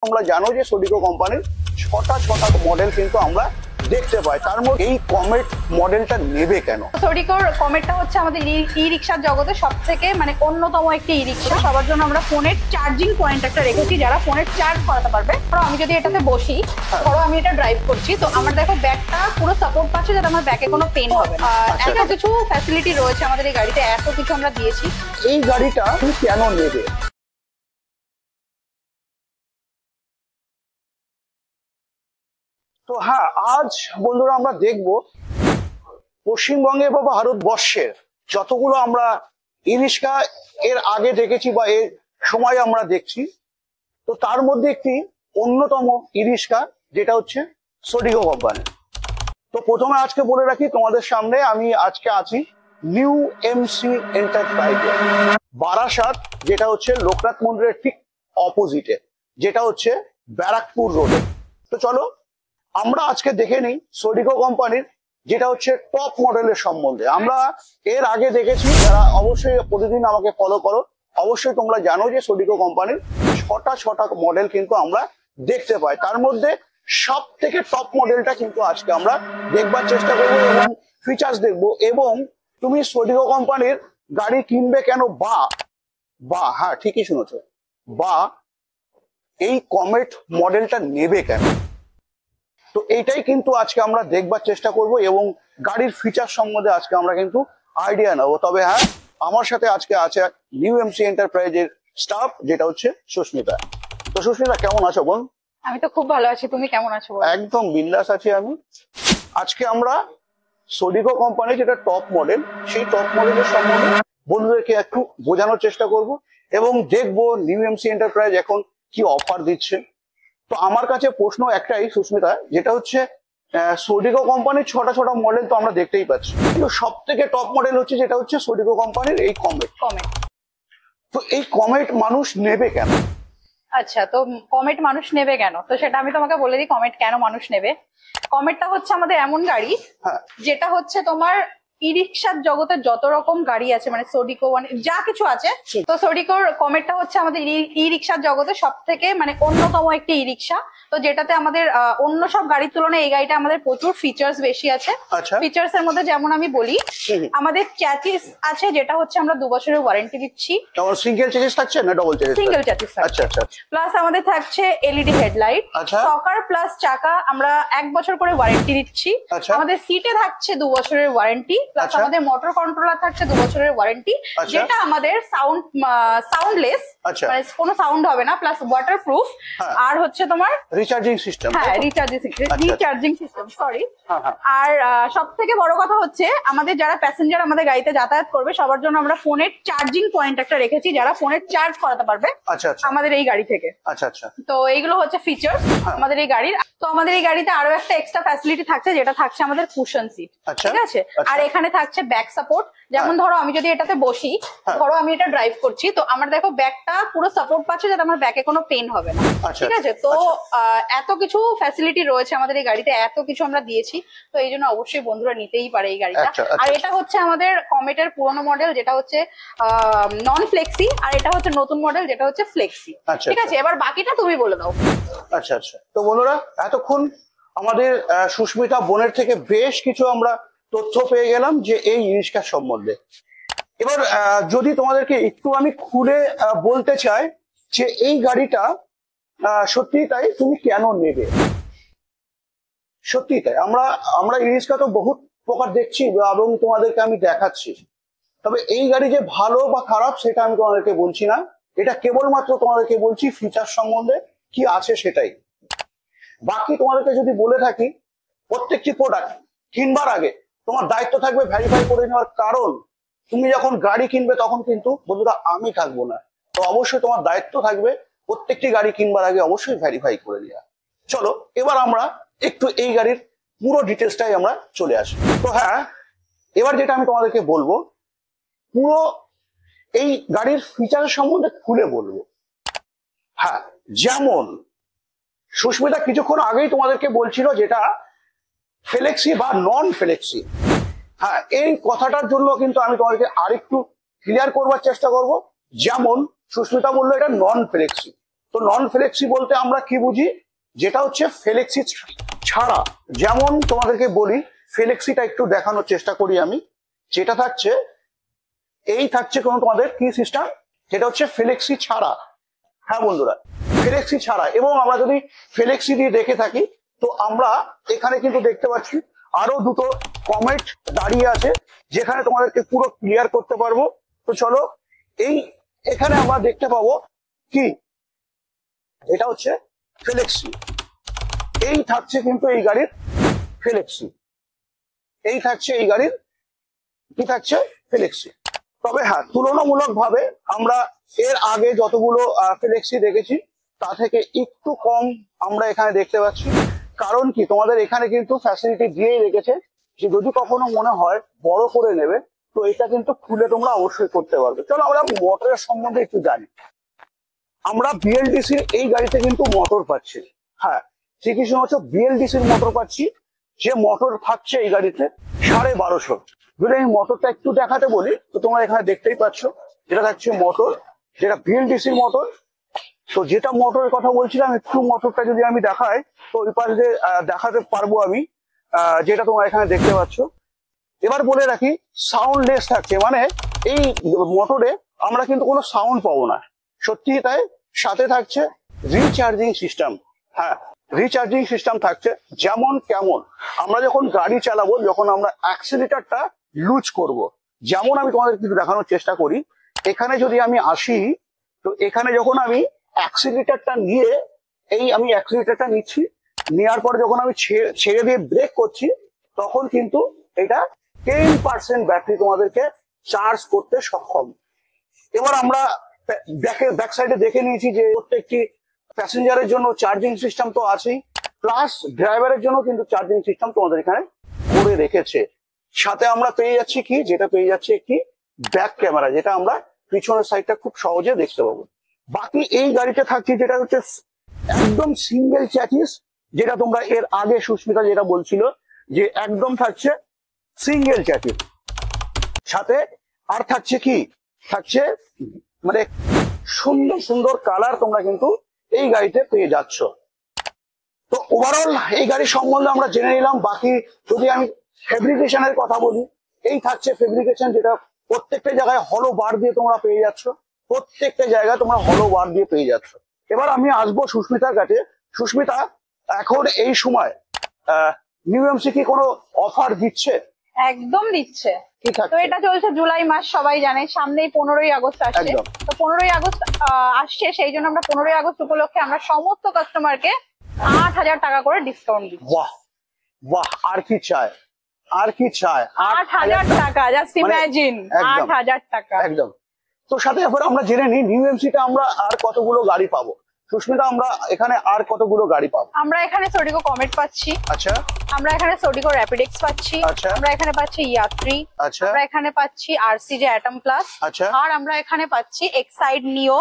তোমরা জানো যে সোডিকো কোম্পানির ছটা মডেল কিন্তু আমরা দেখতে পাই। তার মধ্যে এই কমেট মডেলটা নেবে কেন? সোডিকোর কমেটটা হচ্ছে আমাদের ই রিক্সার জগতে সবথেকে অন্যতম একটি ই রিক্সা। সবার জন্য আমরা ফোনের চার্জিং পয়েন্ট একটা রেখেছি, যারা ফোনের চার্জ করাতে পারবে। ধরো আমি যদি এটাতে বসি, ধরো আমি এটা ড্রাইভ করছি, তো আমার দেখো ব্যাকটা পুরো সাপোর্ট পাচ্ছে, যাতে আমার ব্যাকে কোনো পেন হবে না। এত কিছু ফ্যাসিলিটি রয়েছে আমাদের এই গাড়িতে, এত কিছু আমরা দিয়েছি। এই গাড়িটা তুমি কেন নেবে? তো হ্যাঁ, আজ বন্ধুরা আমরা দেখব পশ্চিমবঙ্গে বা ভারতবর্ষের যতগুলো আমরা ই রিক্সা এর আগে দেখেছি বা এর সময় আমরা দেখছি, তো তার মধ্যে একটি অন্যতম ই রিক্সা যেটা হচ্ছে সোডিকো কোম্পানি। তো প্রথমে আজকে বলে রাখি তোমাদের সামনে, আমি আজকে আছি নিউ এমসি এন্টারপ্রাইজ বারাসাত, যেটা হচ্ছে লোকনাথ মন্দিরের ঠিক অপোজিটে, যেটা হচ্ছে ব্যারাকপুর রোডে। তো চলো আমরা আজকে দেখে নিই সোডিকো কোম্পানির যেটা হচ্ছে টপ মডেলের সম্বন্ধে। আমরা এর আগে দেখেছি, যারা অবশ্যই প্রতিদিন আমাকে ফলো করো, অবশ্যই তোমরা জানো যে সোডিকো কোম্পানির ছটা মডেল কিন্তু আমরা দেখতে পাই। তার মধ্যে সব থেকে টপ মডেলটা কিন্তু আজকে আমরা দেখবার চেষ্টা করবো এবং ফিচার্স দেখবো, এবং তুমি সোডিকো কোম্পানির গাড়ি কিনবে কেন, বা হ্যাঁ ঠিকই শুনেছো, বা এই কমেট মডেলটা নেবে কেন। তো এইটাই কিন্তু আজকে আমরা দেখবার চেষ্টা করব এবং গাড়ির ফিচার সম্বন্ধে আজকে আমরা কিন্তু আইডিয়া নেবো। তবে হ্যাঁ, আমার সাথে আজকে আছে নিউ এমসি এন্টারপ্রাইজের স্টাফ, যেটা হচ্ছে সুস্মিতা। তো সুস্মিতা, কেমন আছো বোন? আমি তো খুব ভালো আছি, তুমি কেমন আছো? একদম বিন্দাস আছি আমি। আজকে আমরা সোডিকো কোম্পানি যেটা টপ মডেল, সেই টপ মডেলের সম্বন্ধে বন্ধুদেরকে একটু বোঝানোর চেষ্টা করব এবং দেখবো নিউ এমসি এন্টারপ্রাইজ এখন কি অফার দিচ্ছে। তো আমার কাছে প্রশ্ন একটাই সুস্মিতা, যেটা হচ্ছে সোডিকো কোম্পানির ছটা মডেল তো আমরা দেখতেই পাচ্ছি, কিন্তু সব থেকে টপ মডেল হচ্ছে যেটা হচ্ছে সোডিকো কোম্পানির এই কমেট। তো এই কমেট মানুষ নেবে কেন? আচ্ছা, তো কমেট মানুষ নেবে কেন, তো সেটা আমি তোমাকে বলে দিই কমেট কেন মানুষ নেবে। কমেটটা হচ্ছে আমাদের এমন গাড়ি যেটা হচ্ছে তোমার ই রিক্সার জগতে যত রকম গাড়ি আছে, সোডিকো যা কিছু আছে, তো সোডিকোর কমেটটা হচ্ছে আমাদের ই রিক্সার জগতে সব থেকে অন্যতম একটি ই রিক্সা। তো যেটাতে আমাদের অন্য সব গাড়ির তুলনায় এই গাড়িটা আমাদের প্রচুর ফিচার্স বেশি আছে। ফিচার্স এর মধ্যে যেমন আমি বলি, আমাদের চ্যাসিস আছে, যেটা হচ্ছে আমরা 2 বছরের ওয়ারেন্টি দিচ্ছি। সিঙ্গেল চ্যাসিস থাকছে না ডাবল চ্যাসিস? Single chassis. আচ্ছা। প্লাস আমাদের থাকছে এলইডি হেডলাইট, সকার প্লাস চাকা আমরা 1 বছর করে ওয়ারেন্টি দিচ্ছি। আমাদের সিটে থাকছে 2 বছরের ওয়ারেন্টি, প্লাস আমাদের মোটর কন্ট্রোলার থাকছে 2 বছরের ওয়ারেন্টি, যেটা আমাদের সাউন্ডলেস, কোনো সাউন্ড হবে না, প্লাস ওয়াটারপ্রুফ। আর হচ্ছে তোমার রিচার্জিং সিস্টেম, সরি। আর সব থেকে বড় কথা হচ্ছে, আমাদের যারা প্যাসেঞ্জার আমাদের গাড়িতে যাতায়াত করবে, সবার জন্য আমরা ফোনের চার্জিং পয়েন্ট একটা রেখেছি, যারা ফোনের চার্জ করাতে পারবে আমাদের এই গাড়ি থেকে। তো এইগুলো হচ্ছে ফিচার্স আমাদের এই গাড়ির। তো আমাদের এই গাড়িতে আরো একটা এক্সট্রা ফ্যাসিলিটি থাকছে, যেটা থাকছে আমাদের কুশন সিট, ঠিক আছে? আর এখানে থাকছে ব্যাক সাপোর্ট। যেমন ধরো আমি যদি এটাতে বসি, ধরো আমি এটা ড্রাইভ করছি, তো আমার দেখো ব্যাকটা পুরো সাপোর্ট পাচ্ছে, যাতে আমার ব্যাকে কোনো পেন হবে না, ঠিক আছে? তো এত কিছু ফ্যাসিলিটি রয়েছে আমাদের এই গাড়িতে, এত কিছু আমরা দিয়েছি, তো এই জন্য অবশ্যই বন্ধুরা নিতেই পারে এই গাড়িটা। আর এটা হচ্ছে আমাদের কমেটের পুরোনো মডেল, যেটা হচ্ছে নন ফ্লেক্সি, আর এটা হচ্ছে নতুন মডেল, যেটা হচ্ছে ফ্লেক্সি, ঠিক আছে? এবার বাকিটা তুমি বলে দাও। আচ্ছা। তো বন্ধুরা, এতক্ষণ আমাদের সুস্মিতা বোনের থেকে বেশ কিছু আমরা তথ্য পেয়ে গেলাম যে এই রিক্সার সম্বন্ধে। এবার যদি তোমাদেরকে একটু আমি খুলে বলতে চাই যে এই গাড়িটা সত্যি তাই তুমি কেন নেবে। সত্যি তাই, আমরা এই রিক্সা তো বহুত প্রকার দেখছি এবং তোমাদেরকে আমি দেখাচ্ছি, তবে এই গাড়ি যে ভালো বা খারাপ সেটা আমি তোমাদেরকে বলছি না, এটা কেবলমাত্র তোমাদেরকে বলছি ফিচার সম্বন্ধে কি আছে সেটাই। বাকি তোমাদেরকে যদি বলে থাকি, প্রত্যেকটি প্রোডাক্ট কিনবার আগে তোমার দায়িত্ব থাকবে ভেরিফাই করে নেওয়ার, কারণ তুমি যখন গাড়ি কিনবে তখন কিন্তু বন্ধুরা আমি থাকবো না। তো অবশ্যই তোমার দায়িত্ব থাকবে প্রত্যেকটি গাড়ি কিনবার আগে অবশ্যই ভেরিফাই করে নেওয়া। চলো এবার আমরা একটু এই গাড়ির পুরো ডিটেলসটাই আমরা চলে আসি। তো হ্যাঁ, এবার যেটা আমি তোমাদেরকে বলবো, পুরো এই গাড়ির ফিচার সম্বন্ধে খুলে বলবো। হ্যাঁ, যেমন সুস্মিতা কিছুক্ষণ আগেই তোমাদেরকে বলছিল যেটা ফ্লেক্সি বা নন ফ্লেক্সি, হ্যাঁ এই কথাটার জন্য কিন্তু আমি তোমাদেরকে আরেকটু ক্লিয়ার করবার চেষ্টা করব। যেমন সুস্মিতা বললো এটা নন ফ্লেক্সি, তো নন ফ্লেক্সি বলতে আমরা কি বুঝি, যেটা হচ্ছে ফ্লেক্সি ছাড়া। যেমন তোমাদেরকে বলি, ফ্লেক্সিটা একটু দেখানোর চেষ্টা করি আমি। যেটা থাকছে এই থাকছে কোন তোমাদের কি সিস্টেম, যেটা হচ্ছে ফ্লেক্সি ছাড়া। হ্যাঁ বন্ধুরা, ফ্লেক্সি ছাড়া। এবং আমরা যদি ফ্লেক্সি দিয়ে দেখে থাকি, তো আমরা এখানে কিন্তু দেখতে পাচ্ছি আরো দুটো কমেন্ট দাঁড়িয়ে আছে, যেখানে তোমাদেরকে পুরো ক্লিয়ার করতে পারবো। তো চলো, এই এখানে আমরা দেখতে পাবো কি, এটা হচ্ছে ফ্লেক্সি। এই থাকছে কিন্তু এই গাড়ির ফ্লেক্সি, এই থাকছে এই গাড়ির কি থাকছে ফ্লেক্সি। তবে হ্যাঁ, তুলনামূলক ভাবে আমরা এর আগে যতগুলো ফ্লেক্সি দেখেছি তা থেকে একটু কম আমরা এখানে দেখতে পাচ্ছি। কারণ কি, তোমাদের এখানে কিন্তু ফ্যাসিলিটি দিয়েই রেখেছে যে যদি কখনো মনে হয় বড় করে নেবে, তো এটা কিন্তু খুলে তোমরা অবশ্যই করতে পারবে। চলো আমরা মোটরের সম্বন্ধে একটু জানি। আমরা বিএলডিসির এই গাড়িতে কিন্তু মোটর পাচ্ছি। হ্যাঁ, ঠিকই শুনেছ, বিএলডিসির মোটর পাচ্ছি। যে মোটর থাকছে এই গাড়িতে 1250। যদি আমি মোটরটা একটু দেখাতে বলি, তো তোমরা এখানে দেখতেই পাচ্ছ, যেটা থাকছে মোটর, যেটা বিএলডিসির মোটর। তো যেটা মোটরের কথা বলছিলাম, একটু মোটরটা যদি আমি দেখাই, তো ওই পাশে দেখাতে পারবো আমি, যেটা তোমরা এখানে দেখতে পাচ্ছ। এবার বলে রাখি, সাউন্ডলেস থাকছে, মানে এই মোটরে আমরা কিন্তু কোনো সাউন্ড পাবো না। সত্যি তাই। সাথে থাকছে রিচার্জিং সিস্টেম। হ্যাঁ, রিচার্জিং সিস্টেম থাকছে। যেমন কেমন আমরা যখন গাড়ি চালাবো, যখন আমরা অ্যাক্সিলেটরটা লুজ করব, যেমন আমি তোমাদের কিছু দেখানোর চেষ্টা করি। এখানে যদি আমি আসি, তো এখানে যখন আমি অ্যাক্সিলেটরটা নিয়ে আমি অ্যাক্সিলেটরটা নিচ্ছি, নেওয়ার পরে যখন আমি ছেড়ে দিয়ে ব্রেক করছি, তখন কিন্তু এটা 10% ব্যাটারি তোমাদেরকে চার্জ করতে সক্ষম। এবার আমরা ব্যাক সাইডে দেখে নিয়েছি যে প্রত্যেকটি প্যাসেঞ্জারের জন্য চার্জিং সিস্টেম তো আছেই, প্লাস ড্রাইভারের জন্য কিন্তু চার্জিং সিস্টেম তোমাদের এখানে করে রেখেছে। সাথে আমরা পেয়ে যাচ্ছি কি, যেটা পেয়ে যাচ্ছে একটি ব্যাক ক্যামেরা, যেটা আমরা পিছনের সাইডটা খুব সহজে দেখতে পাবো। বাকি এই গাড়িতে থাকছে যেটা হচ্ছে একদম সিঙ্গেল চ্যাসিস, যেটা তোমরা এর আগে সুস্মিতা যেটা বলছিল যে একদম থাকছে সিঙ্গেল চ্যাসিস। সাথে আর থাকছে কি, থাকছে মানে সুন্দর সুন্দর কালার তোমরা কিন্তু এই গাড়িতে পেয়ে যাচ্ছ। তো ওভারঅল এই গাড়ির সম্বন্ধে আমরা জেনে নিলাম। বাকি যদি আমি ফেব্রিকেশনের কথা বলি, এই থাকছে ফেব্রিকেশন, যেটা প্রত্যেকটা জায়গায় হলো বার দিয়ে তোমরা পেয়ে যাচ্ছ। প্রত্যেকটা জায়গায় তোমরা হলো বার দিয়ে পেয়ে যাচ্ছ। এবার আমি আসবো সুস্মিতার কাছে। সুস্মিতা, এখন এই সময় নিউ এমসি কি কোনো অফার দিচ্ছে? একদম দিচ্ছে। তো এটা চলছে জুলাই মাস, সবাই জানে, সামনেই 15ই আগস্ট আসছে। তো 15ই আগস্ট আসছে, সেই জন্য আমরা 15ই আগস্ট উপলক্ষে আমরা সমস্ত কাস্টমারকে 8000 টাকা করে ডিসকাউন্ট দিচ্ছি। বাহ বাহ, আর কি চায়, আর কি চায়। 8000 টাকা, জাস্ট ইমাজিন, 8000 টাকা একদম। তো সাথে এবার আমরা জেনে নিই নিউ এমসিটা আমরা আর কতগুলো গাড়ি পাবো। সুস্মিতা, আমরা এখানে আর কতগুলো গাড়ি পাবো? আমরা এখানে সোডিগো কমেট পাচ্ছি। আচ্ছা। আমরা এখানে সোডিগো র্যাপিডেক্স পাচ্ছি। আচ্ছা। আমরা এখানে পাচ্ছি ইয়াত্রী। আচ্ছা। আমরা এখানে পাচ্ছি আরসিজে অ্যাটম প্লাস। আচ্ছা। আর আমরা এখানে পাচ্ছি এক্সাইড নিও,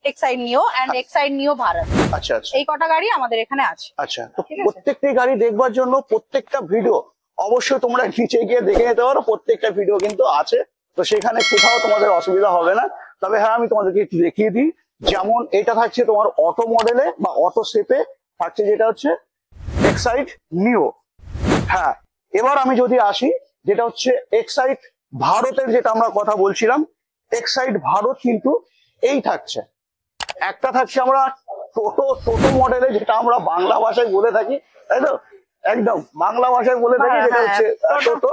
এক্সাইড নিও এন্ড এক্সাইড নিও ভারত। আচ্ছা আচ্ছা, এই কটা গাড়ি আমাদের এখানে আছে। আচ্ছা। তো প্রত্যেকটি গাড়ি দেখবার জন্য প্রত্যেকটা ভিডিও অবশ্যই তোমরা নিচে গিয়ে দেখে নিতে পারো। প্রত্যেকটা ভিডিও কিন্তু আছে, তো সেখানে কোথাও তোমাদের অসুবিধা হবে না। তবে হ্যাঁ, আমি তোমাদেরকে একটু দেখিয়ে দিই। যেমন এটা থাকছে তোমার অটো মডেলে বা অটো শেপে থাকছে, যেটা হচ্ছে এক্সাইড নিও। হ্যাঁ, এবার আমি যদি আসি, যেটা হচ্ছে এক্সাইড ভারতের, যেটা আমরা কথা বলছিলাম, এক্সাইড ভারত কিন্তু এই থাকছে। একটা থাকছে আমরা টোটো মডেলে, যেটা আমরা বাংলা ভাষায় বলে থাকি, তাই তো? একদম বাংলা ভাষায় বলে থাকি, যেটা হচ্ছে টোটো।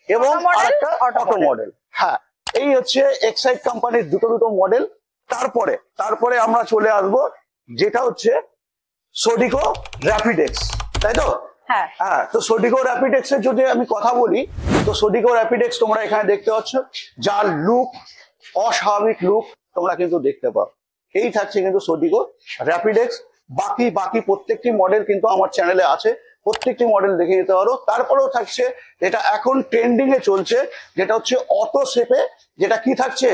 এবং আরেকটা অটো মডেল। হ্যাঁ, এই হচ্ছে এক্সাইড কোম্পানির দুটো মডেল। তারপরে আমরা চলে আসবো যেটা হচ্ছে সোডিগো র্যাপিডেক্স, তাই তো? হ্যাঁ। তো সোডিগো র্যাপিডেক্স এর যদি আমি কথা বলি, তো সোডিগো র্যাপিডেক্স তোমরা এখানে দেখতে পাচ্ছ, যার লুক, অস্বাভাবিক লুক তোমরা কিন্তু দেখতে পাও। এই থাকছে কিন্তু সোডিগো র্যাপিডেক্স। বাকি প্রত্যেকটি মডেল কিন্তু আমার চ্যানেলে আছে, প্রত্যেকটি মডেল দেখে নিতে পারো। তারপরেও থাকছে যেটা এখন ট্রেন্ডিং এ চলছে, যেটা হচ্ছে অটো শেপে, যেটা কি থাকছে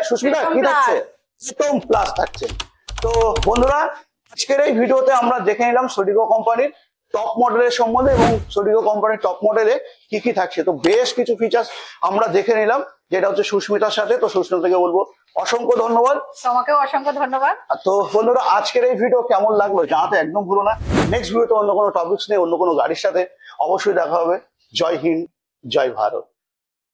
সুস্মিতা, কি থাকছে? এটম প্লাস থাকছে। তো বন্ধুরা, আজকের এই ভিডিওতে আমরা দেখে নিলাম সোডিগো কোম্পানির টপ মডেলের সম্বন্ধে এবং সোডিগো কোম্পানির টপ মডেলে কি কি থাকছে। তো বেশ কিছু ফিচার্স আমরা দেখে নিলাম, যেটা হচ্ছে সুস্মিতার সাথে। তো সুস্মিতা থেকে বলবো অসংখ্য ধন্যবাদ। তোমাকেও অসংখ্য ধন্যবাদ। তো বন্ধুরা, আজকের এই ভিডিও কেমন লাগলো জানাতে একদম ভুলো না। নেক্সট ভিডিওতে অন্য কোনো টপিকস নিয়ে অন্য কোনো গাড়ির সাথে অবশ্যই দেখা হবে। জয় হিন্দ, জয় ভারত।